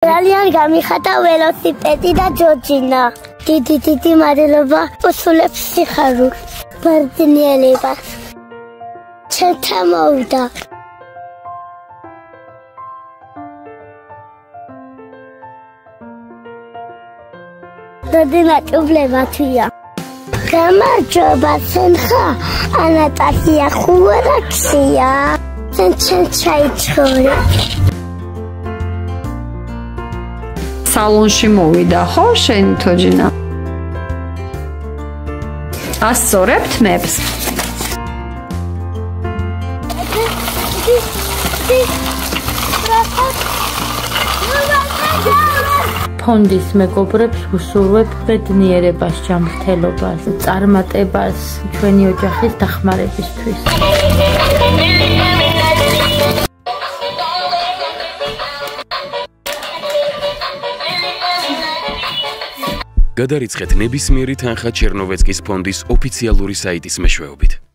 ძალიან გამიხატა ველოსიპედი და ჯოჯინა. დიდი მადლობა უსულებს სიხარულს, ბრძნიელებას. ჩემთან მოვიდა. დადენაჭუბლება თვია. გამარჯობა, სენხა, ანატასია ხუარაქსია. სენ ჩაიჩხორე. სალონში მოვიდა, ხო, შენი თოჯინა? ასწორებთ მეფს? ფონდის მეგობრებს ვუსურვებ ბედნიერებას, ჯანმრთელობას, წარმატებას ჩვენი ოჯახის დახმარებისთვის. გადარიცხეთ ნებისმიერი თანხა ჩერნოვეცკის ფონდის ოფიციალური საიტის მეშვეობით.